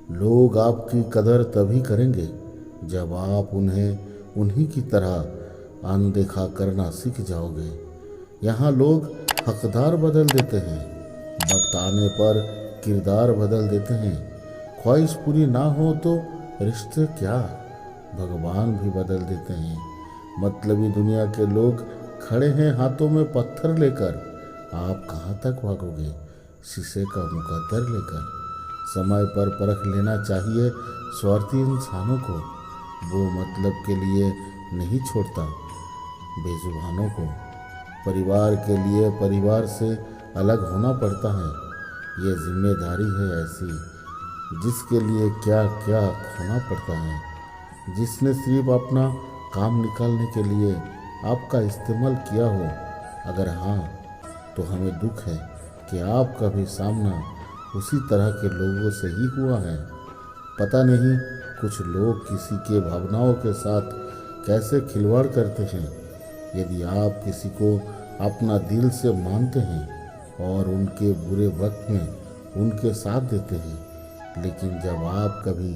लोग आपकी कदर तभी करेंगे जब आप उन्हें उन्हीं की तरह अनदेखा करना सीख जाओगे। यहाँ लोग हकदार बदल देते हैं, वक्त आने पर किरदार बदल देते हैं। ख्वाहिश पूरी ना हो तो रिश्ते क्या, भगवान भी बदल देते हैं। मतलबी दुनिया के लोग खड़े हैं हाथों में पत्थर लेकर, आप कहाँ तक भागोगे शीशे का मुकद्दर लेकर। समय पर परख लेना चाहिए स्वार्थी इंसानों को, वो मतलब के लिए नहीं छोड़ता बेजुबानों को। परिवार के लिए परिवार से अलग होना पड़ता है, ये जिम्मेदारी है ऐसी जिसके लिए क्या क्या खोना पड़ता है। जिसने सिर्फ अपना काम निकालने के लिए आपका इस्तेमाल किया हो, अगर हाँ तो हमें दुख है कि आपका भी सामना उसी तरह के लोगों से ही हुआ है। पता नहीं कुछ लोग किसी के भावनाओं के साथ कैसे खिलवाड़ करते हैं। यदि आप किसी को अपना दिल से मानते हैं और उनके बुरे वक्त में उनके साथ देते हैं, लेकिन जब आप कभी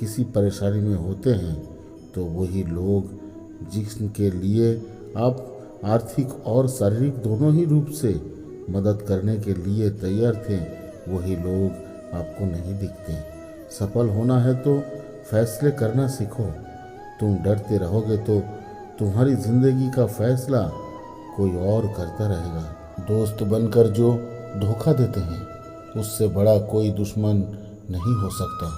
किसी परेशानी में होते हैं तो वही लोग जिनके लिए आप आर्थिक और शारीरिक दोनों ही रूप से मदद करने के लिए तैयार थे, वही लोग आपको नहीं दिखते। सफल होना है तो फैसले करना सीखो। तुम डरते रहोगे तो तुम्हारी जिंदगी का फैसला कोई और करता रहेगा। दोस्त बनकर जो धोखा देते हैं, उससे बड़ा कोई दुश्मन नहीं हो सकता।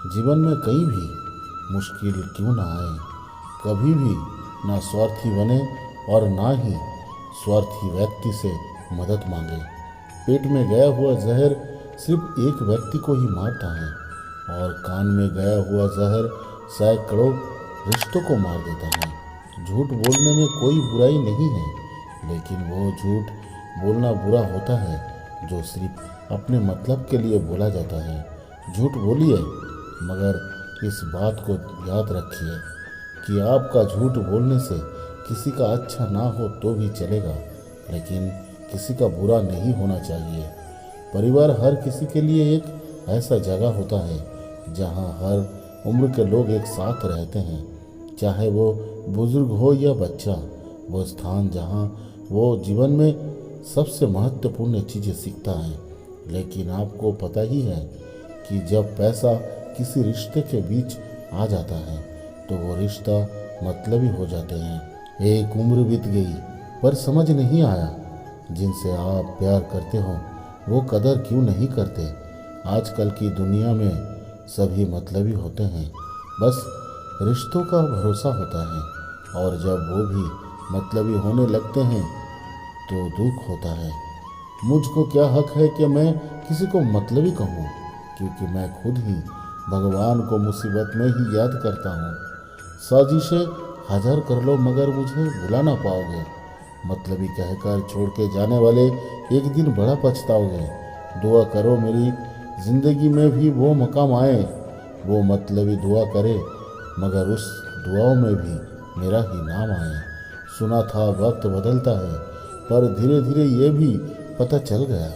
जीवन में कहीं भी मुश्किल क्यों ना आए, कभी भी ना स्वार्थी बने और ना ही स्वार्थी व्यक्ति से मदद मांगे। पेट में गया हुआ जहर सिर्फ एक व्यक्ति को ही मारता है और कान में गया हुआ जहर सैकड़ों रिश्तों को मार देता है। झूठ बोलने में कोई बुराई नहीं है, लेकिन वो झूठ बोलना बुरा होता है जो सिर्फ अपने मतलब के लिए बोला जाता है। झूठ बोलिए, मगर इस बात को याद रखिए कि आपका झूठ बोलने से किसी का अच्छा ना हो तो भी चलेगा, लेकिन किसी का बुरा नहीं होना चाहिए। परिवार हर किसी के लिए एक ऐसा जगह होता है जहाँ हर उम्र के लोग एक साथ रहते हैं, चाहे वो बुजुर्ग हो या बच्चा। वो स्थान जहाँ वो जीवन में सबसे महत्वपूर्ण चीज़ें सीखता है। लेकिन आपको पता ही है कि जब पैसा किसी रिश्ते के बीच आ जाता है तो वो रिश्ता मतलबी हो जाते हैं। एक उम्र बीत गई पर समझ नहीं आया, जिनसे आप प्यार करते हो वो कदर क्यों नहीं करते। आजकल की दुनिया में सभी मतलबी होते हैं, बस रिश्तों का भरोसा होता है, और जब वो भी मतलबी होने लगते हैं तो दुख होता है। मुझको क्या हक है कि मैं किसी को मतलबी कहूँ, क्योंकि मैं खुद ही भगवान को मुसीबत में ही याद करता हूँ। साजिशें हजार कर लो मगर मुझे भुला ना पाओगे। मतलबी कहकर छोड़ के जाने वाले एक दिन बड़ा पछताओगे। दुआ करो मेरी ज़िंदगी में भी वो मकाम आए, वो मतलबी दुआ करे मगर उस दुआओं में भी मेरा ही नाम आए। सुना था वक्त बदलता है, पर धीरे धीरे ये भी पता चल गया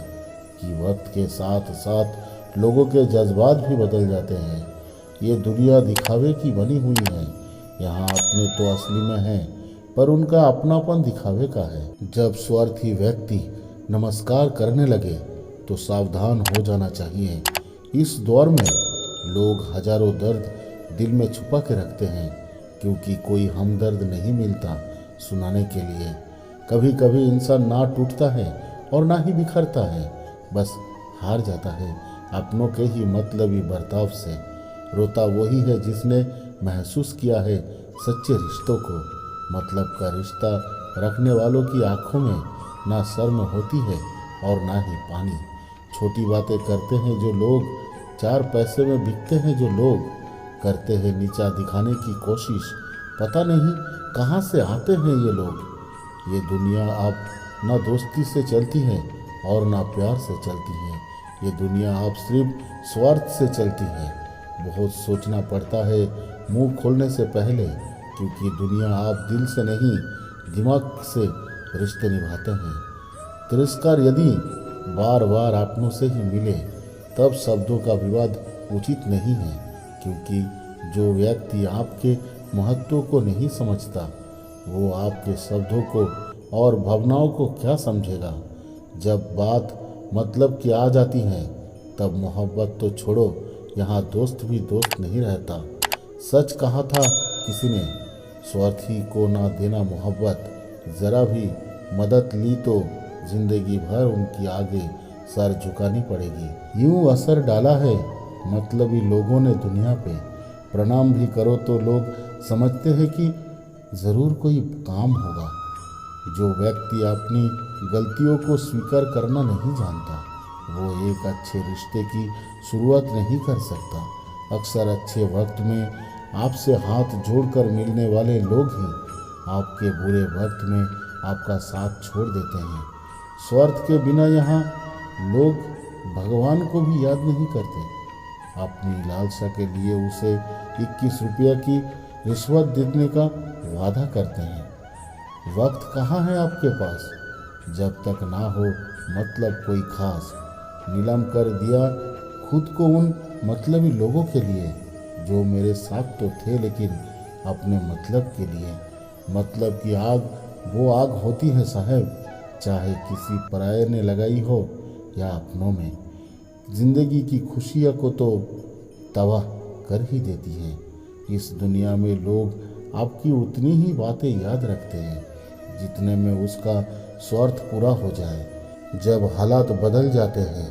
कि वक्त के साथ साथ लोगों के जज्बात भी बदल जाते हैं। ये दुनिया दिखावे की बनी हुई है, यहाँ अपने तो असली में हैं, पर उनका अपनापन दिखावे का है। जब स्वार्थी व्यक्ति नमस्कार करने लगे तो सावधान हो जाना चाहिए। इस दौर में लोग हजारों दर्द दिल में छुपा के रखते हैं, क्योंकि कोई हमदर्द नहीं मिलता सुनाने के लिए। कभी कभी इंसान ना टूटता है और ना ही बिखरता है, बस हार जाता है अपनों के ही मतलबी बर्ताव से। रोता वही है जिसने महसूस किया है सच्चे रिश्तों को। मतलब का रिश्ता रखने वालों की आंखों में ना शर्म होती है और ना ही पानी। छोटी बातें करते हैं जो लोग, चार पैसे में बिकते हैं जो लोग, करते हैं नीचा दिखाने की कोशिश। पता नहीं कहाँ से आते हैं ये लोग। ये दुनिया अब ना दोस्ती से चलती है और ना प्यार से चलती है। ये दुनिया अब सिर्फ स्वार्थ से चलती है। बहुत सोचना पड़ता है मुंह खोलने से पहले, क्योंकि दुनिया आप दिल से नहीं दिमाग से रिश्ते निभाते हैं। तिरस्कार यदि बार बार अपनों से ही मिले तब शब्दों का विवाद उचित नहीं है, क्योंकि जो व्यक्ति आपके महत्व को नहीं समझता वो आपके शब्दों को और भावनाओं को क्या समझेगा। जब बात मतलब की आ जाती है तब मोहब्बत तो छोड़ो, यहाँ दोस्त भी दोस्त नहीं रहता। सच कहा था किसी ने, स्वार्थी को ना देना मोहब्बत। ज़रा भी मदद ली तो जिंदगी भर उनकी आगे सर झुकानी पड़ेगी। यूं असर डाला है मतलबी लोगों ने दुनिया पे। प्रणाम भी करो तो लोग समझते हैं कि ज़रूर कोई काम होगा। जो व्यक्ति अपनी गलतियों को स्वीकार करना नहीं जानता वो एक अच्छे रिश्ते की शुरुआत नहीं कर सकता। अक्सर अच्छे वक्त में आपसे हाथ जोड़कर मिलने वाले लोग ही आपके बुरे वक्त में आपका साथ छोड़ देते हैं। स्वार्थ के बिना यहाँ लोग भगवान को भी याद नहीं करते। अपनी लालसा के लिए उसे 21 रुपया की रिश्वत देने का वादा करते हैं। वक्त कहाँ है आपके पास जब तक ना हो मतलब कोई खास। नीलाम कर दिया खुद को उन मतलबी लोगों के लिए जो मेरे साथ तो थे लेकिन अपने मतलब के लिए। मतलब की आग वो आग होती है साहब, चाहे किसी पराये ने लगाई हो या अपनों में। जिंदगी की खुशियों को तो तबाह कर ही देती हैं। इस दुनिया में लोग आपकी उतनी ही बातें याद रखते हैं जितने में उसका स्वार्थ पूरा हो जाए। जब हालात बदल जाते हैं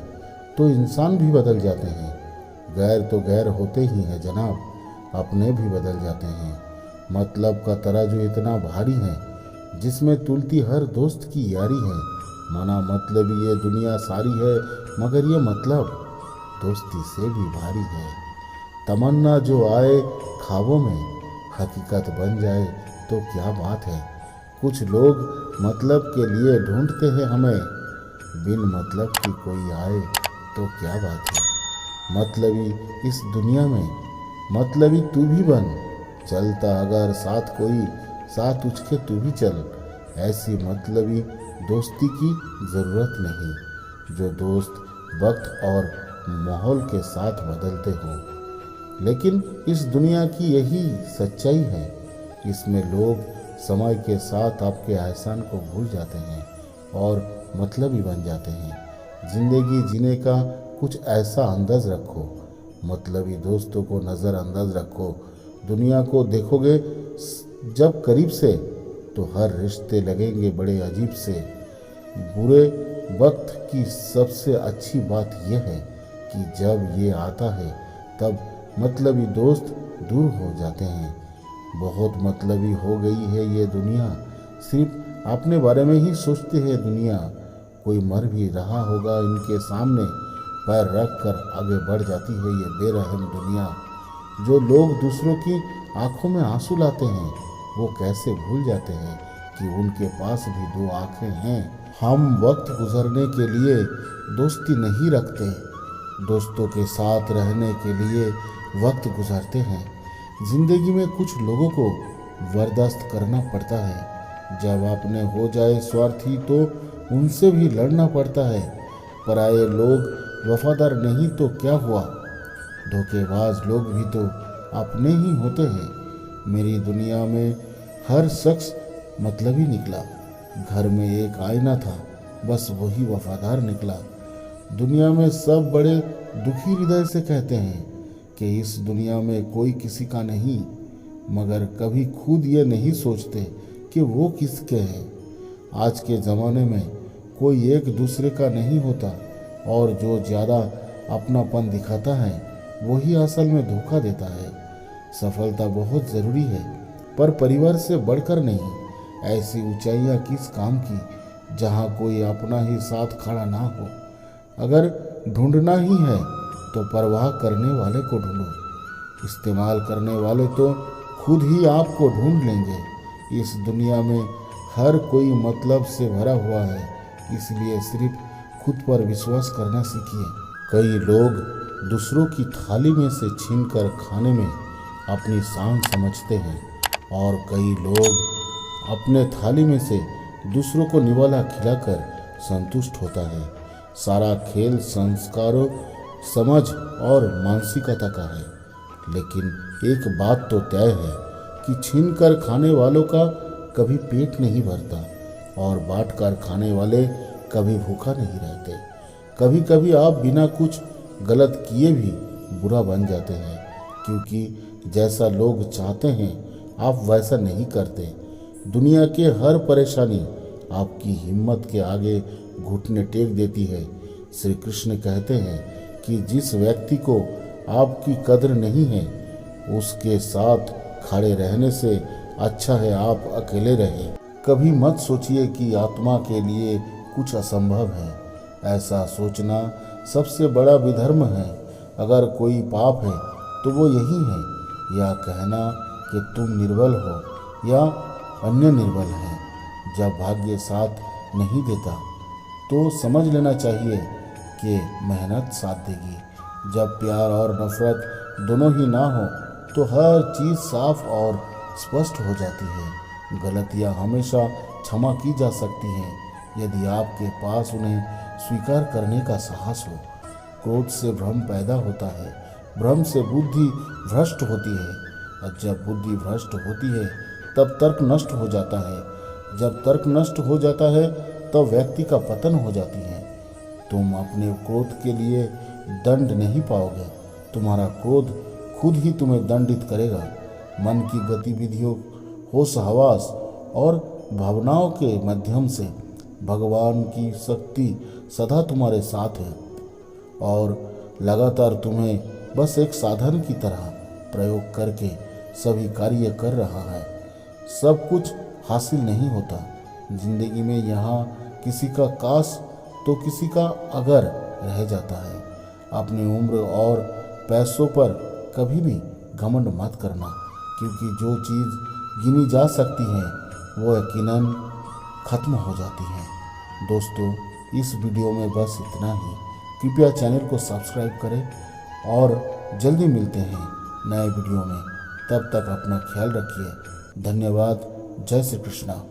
तो इंसान भी बदल जाते हैं। गैर तो गैर होते ही हैं जनाब, अपने भी बदल जाते हैं। मतलब का तराजू इतना भारी है जिसमें तुलती हर दोस्त की यारी है। माना मतलब ये दुनिया सारी है मगर ये मतलब दोस्ती से भी भारी है। तमन्ना जो आए ख्वाबों में हकीकत बन जाए तो क्या बात है। कुछ लोग मतलब के लिए ढूंढते हैं हमें, बिन मतलब की कोई आए तो क्या बात है। मतलबी इस दुनिया में मतलबी तू भी बन, चलता अगर साथ कोई साथ उसके तू भी चल। ऐसी मतलबी दोस्ती की ज़रूरत नहीं जो दोस्त वक्त और माहौल के साथ बदलते हो। लेकिन इस दुनिया की यही सच्चाई है, इसमें लोग समय के साथ आपके एहसान को भूल जाते हैं और मतलबी बन जाते हैं। जिंदगी जीने का कुछ ऐसा अंदाज रखो, मतलबी दोस्तों को नज़रअंदाज रखो। दुनिया को देखोगे जब करीब से तो हर रिश्ते लगेंगे बड़े अजीब से। बुरे वक्त की सबसे अच्छी बात यह है कि जब ये आता है तब मतलबी दोस्त दूर हो जाते हैं। बहुत मतलबी हो गई है ये दुनिया, सिर्फ अपने बारे में ही सोचते हैं दुनिया। कोई मर भी रहा होगा इनके सामने पैर रख कर आगे बढ़ जाती है ये बेरहम दुनिया। जो लोग दूसरों की आंखों में आंसू लाते हैं वो कैसे भूल जाते हैं कि उनके पास भी दो आंखें हैं। हम वक्त गुजरने के लिए दोस्ती नहीं रखते, दोस्तों के साथ रहने के लिए वक्त गुजारते हैं। जिंदगी में कुछ लोगों को बर्दाश्त करना पड़ता है। जब आपने हो जाए स्वार्थी तो उनसे भी लड़ना पड़ता है। पराये लोग वफादार नहीं तो क्या हुआ, धोखेबाज लोग भी तो अपने ही होते हैं। मेरी दुनिया में हर शख्स मतलबी निकला। घर में एक आईना था, बस वही वफादार निकला। दुनिया में सब बड़े दुखी हृदय से कहते हैं कि इस दुनिया में कोई किसी का नहीं, मगर कभी खुद ये नहीं सोचते कि वो किसके हैं। आज के ज़माने में कोई एक दूसरे का नहीं होता और जो ज़्यादा अपनापन दिखाता है वही असल में धोखा देता है। सफलता बहुत ज़रूरी है पर परिवार से बढ़कर नहीं। ऐसी ऊंचाइयां किस काम की जहां कोई अपना ही साथ खड़ा ना हो। अगर ढूंढना ही है तो परवाह करने वाले को ढूंढो, इस्तेमाल करने वाले तो खुद ही आपको ढूंढ लेंगे। इस दुनिया में हर कोई मतलब से भरा हुआ है, इसलिए सिर्फ खुद पर विश्वास करना सीखिए। कई लोग दूसरों की थाली में से छीनकर खाने में अपनी शान समझते हैं और कई लोग अपने थाली में से दूसरों को निवाला खिलाकर संतुष्ट होता है। सारा खेल संस्कारों समझ और मानसिकता का है। लेकिन एक बात तो तय है कि छीन कर खाने वालों का कभी पेट नहीं भरता और बांट कर खाने वाले कभी भूखा नहीं रहते। कभी कभी आप बिना कुछ गलत किए भी बुरा बन जाते हैं, क्योंकि जैसा लोग चाहते हैं आप वैसा नहीं करते। दुनिया के हर परेशानी आपकी हिम्मत के आगे घुटने टेक देती है। श्री कृष्ण कहते हैं कि जिस व्यक्ति को आपकी कद्र नहीं है उसके साथ खड़े रहने से अच्छा है आप अकेले रहें। कभी मत सोचिए कि आत्मा के लिए कुछ असंभव है। ऐसा सोचना सबसे बड़ा विधर्म है। अगर कोई पाप है तो वो यही है, या कहना कि तुम निर्बल हो या अन्य निर्बल हैं। जब भाग्य साथ नहीं देता तो समझ लेना चाहिए कि मेहनत साथ देगी। जब प्यार और नफरत दोनों ही ना हो तो हर चीज़ साफ और स्पष्ट हो जाती है। गलतियाँ हमेशा क्षमा की जा सकती हैं यदि आपके पास उन्हें स्वीकार करने का साहस हो। क्रोध से भ्रम पैदा होता है, भ्रम से बुद्धि भ्रष्ट होती है, और जब बुद्धि भ्रष्ट होती है तब तर्क नष्ट हो जाता है। जब तर्क नष्ट हो जाता है तब व्यक्ति का पतन हो जाती है। तुम अपने क्रोध के लिए दंड नहीं पाओगे, तुम्हारा क्रोध खुद ही तुम्हें दंडित करेगा। मन की गतिविधियों, होश हवास और भावनाओं के माध्यम से भगवान की शक्ति सदा तुम्हारे साथ है और लगातार तुम्हें बस एक साधन की तरह प्रयोग करके सभी कार्य कर रहा है। सब कुछ हासिल नहीं होता जिंदगी में। यहाँ किसी का काश तो किसी का अगर रह जाता है। अपनी उम्र और पैसों पर कभी भी घमंड मत करना, क्योंकि जो चीज़ गिनी जा सकती है वो यकीनन ख़त्म हो जाती है। दोस्तों, इस वीडियो में बस इतना ही। कृपया चैनल को सब्सक्राइब करें और जल्दी मिलते हैं नए वीडियो में। तब तक अपना ख्याल रखिए। धन्यवाद। जय श्री कृष्णा।